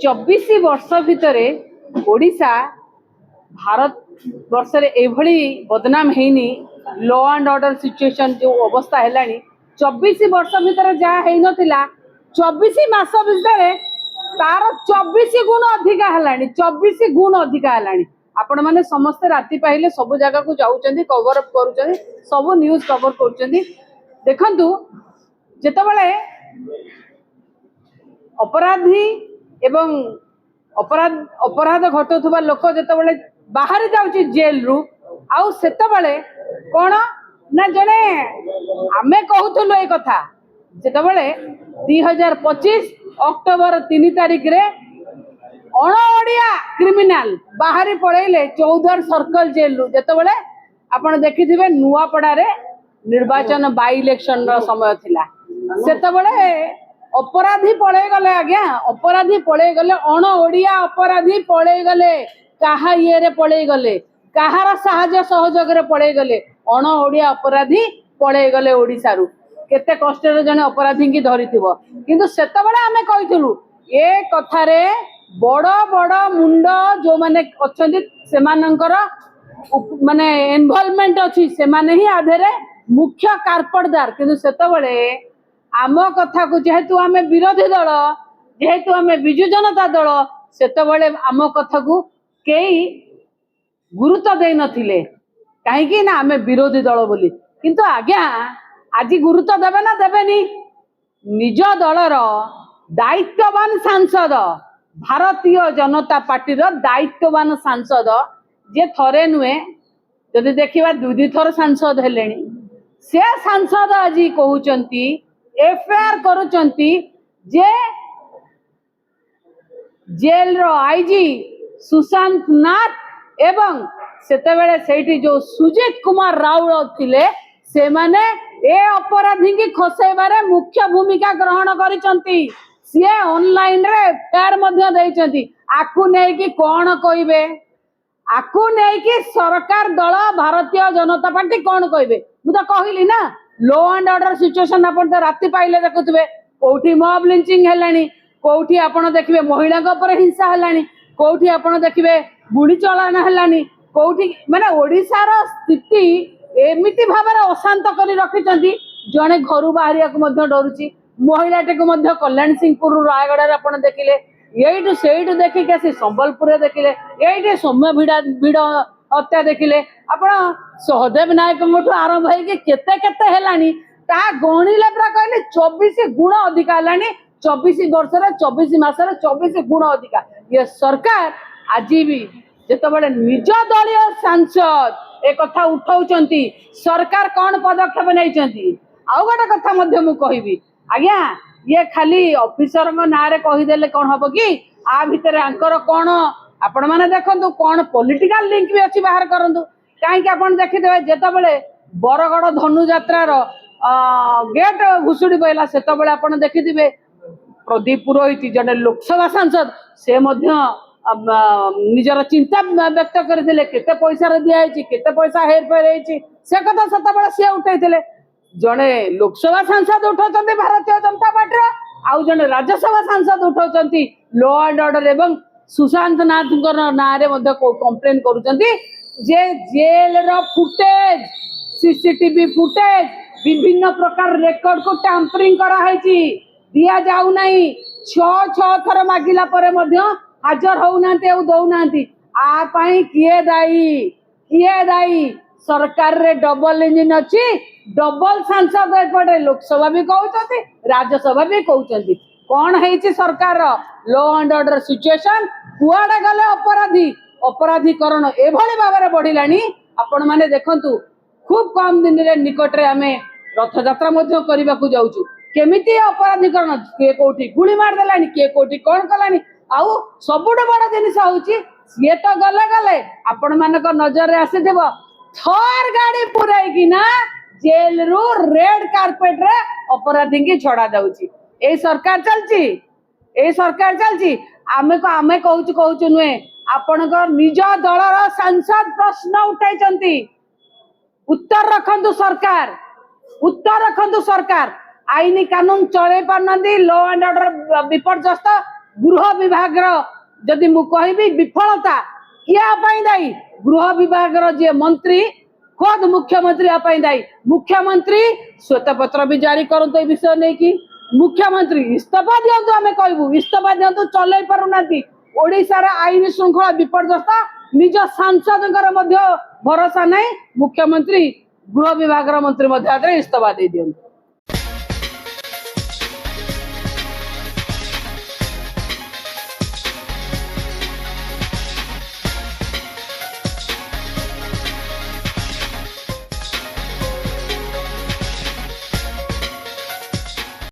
24 वर्ष भितर ओडिशा भारत वर्ष एभली बदनाम हैनी लॉ एंड ऑर्डर सिचुएशन जो अवस्था है 24 वर्ष भितर जहाँ है नथिला 24 मास भितर तार 24 गुण अधिका है 24 गुण अधिका है। आपण मैंने समस्ते राति पाइले सब जगह को जाऊँच कवर अप कर सब न्यूज कवर कर देखु जितेबाला अपराधी एवं अपराध अपराध घटुवा लोक जितेबाला बाहर जाऊँच जेल रु आउ सेतबले कौन ना जड़े आमे कहूलु ये कथा जितेबाला 2025 अक्टोबर 3 तारिख रे अणओडिया क्रिमिनाल बाहरी पड़े 14 सर्कल जेल रु जितेबाला आपण देखिथिबे नुआपड़ा रे निर्वाचन बाई इलेक्शन रो समय थिला सेतबले अपराधी पड़े गले आज्ञा अपराधी पड़े गले अणओडिया अपराधी पड़े गले कहा ये रे पड़े गले कहार साहाय्य सहयोग रे पड़े गले अणओडिया अपराधी पड़े गले ओडिसा रु केते कष्ट रे जने अपराधी की धरिथिबो किंतु सेतबले आमे कहितलु ए कथा रे बड़ बड़ मुंड जो माने अछंती सेमानंकर माने इन्वॉल्वमेंट अछि सेमाने ही आधेरे मुख्य कारपटदार किंतु सेतबले आम कथा को जेहेतु आमे विरोधी दल जेहेतु आमे बिजु जनता दल सेतबले आम कथा को केई गुरुत्व दे नथिले कहीं ना आमे विरोधी दल बोली किंतु आज्ञा आज गुरुत्व देवे ना देवेनी निज दलर दायित्ववान सांसद भारतीय जनता पार्टी दायित्ववान सांसद जे थरे नुहे जदि देखा दुई थर सांसद हेले से सांसद आज कहते एफआईआर करुचंती जे जेल रो आईजी सुशांत नाथ एवं सेतेबेले सेठी जो सुजीत कुमार राव थिले से माने ए अपराधी की खसेबारे मुख्य भूमिका ग्रहण करिसंती सी ऑनलाइन रे एफआईआर मध्य देइचंती आकु नै कि कोन कहिबे आकु नै कि सरकार दल भारतीय जनता पार्टी कोन कहिबे मु तो कहली ना लॉ एंड ऑर्डर सिचुएशन अपन तो राति पाइले देखुतबे कोठी मॉब लिंचिंग हेलानी कोठी आपण देखिबे महिला के ऊपर हिंसा हेलानी कोठी आपण देखिबे गुड़ी चलाना हेलानी कोठी माने ओडिसा रो स्थिति एमिति भाबरे अशांत करी रखिचंती जने घरु बाहरिया को मध्य डरुची महिलाटे को मध्य कल्याण सिंहपुर रायगढ़ रे आपण देखिले एइटु सेइटु देखि के से संबलपुर रे देखिले एइटे सौम्य भिड़ हत्या देखिले आपण सहदेव नायक मोठू आरंभ है कि केते केते हेलानी ता गणिले पूरा कहले 24 गुण अधिका हेलानी 24 वर्ष रे 24 मास रे 24 गुण अधिका ये सरकार आज भी जेतेबेले निज दलीय सांसद ए कथा उठाउचंती सरकार कौन पदक्षेप नैचंती आउ गोटे कथा मध्य मु कहबी आज्ञा ये खाली ऑफिसर ना रे कहीदेले कौन हम कि आ भितर आंकर कौन आपण माने देखंतु कौन पॉलिटिकल लिंक भी अच्छी बाहर करंतु कहीं आपण देखिदेबे जेतेबेले बरगड़ धनु यात्रा रो गेट घुसुड़ी पइला सेतेबेले आपण देखिदिबे प्रदीप पुरोहित जने लोकसभा सांसद से मध्य निजर चिंता व्यक्त करथिले केते पैसा रे दिया हैची केते पैसा हेर फेर हैची से कथा सेतेबेले से उठैथिले जने लोकसभा सांसद उठाउचंती भारतीय जनता पार्टी आउ जने राज्यसभा सांसद उठाउचंती लॉ एंड ऑर्डर एवं सुशांत नाथ नारे कंप्लेन करुचंती जे जेल रो फुटेज सीसीटीवी फुटेज विभिन्न प्रकार रेकॉर्ड को टैंपरिंग करा हैची दिया जाउ नाही 6 थर मागिला परे मध्य हाजर होउनांती और दउनांती आ पाई किए दाई सरकार रे डबल इंजिन अछि डबल सांसद एपटे लोकसभा भी कहउचंती राज्यसभा भी कहउचंती कौन है सरकार लॉ एंड ऑर्डर सिचुएशन कुआडे गले अपराधी अपराधीकरण एभली भाव बढ़िलानी आपण माने देखंतु खूब कम दिन रे निकट रे आमे रथ यात्रा मध्य करबा को जाउछु केमिति अपराधीकरण के कोठी गुली मार देलानी के कोठी कोन कलानी आउ सबुठ बड़ जिनिस होउची ये तो गले गले आपण मानक नजर रे आसीथिबो थर गाड़ी पुराई कि ना जेल रु रेड कार्पेट रे अपराधी की छड़ा जाउची ए सरकार चलची आमे कहूचु नुहे आपण निज दलर सांसद प्रश्न उठाई उत्तर रखंतु सरकार आईनी कानून चले पारनती लॉ एंड ऑर्डर विपर्यस्त गृह विभाग जदि मु कहबी विफलता क्या दायी गृह विभाग जे मंत्री खुद मुख्यमंत्री दायी मुख्यमंत्री श्वेत पत्र भी जारी करते ए विषय नहीं कि मुख्यमंत्री इस्तीफा दिंतु आम कहबू इस्तीफा दिंतु चल पारुना ओडिशार आईन श्रृंखला विपर्यस्त निज सांसद भरोसा नहीं मुख्यमंत्री गृह विभाग मंत्री इस्तीफा दे दियंतु।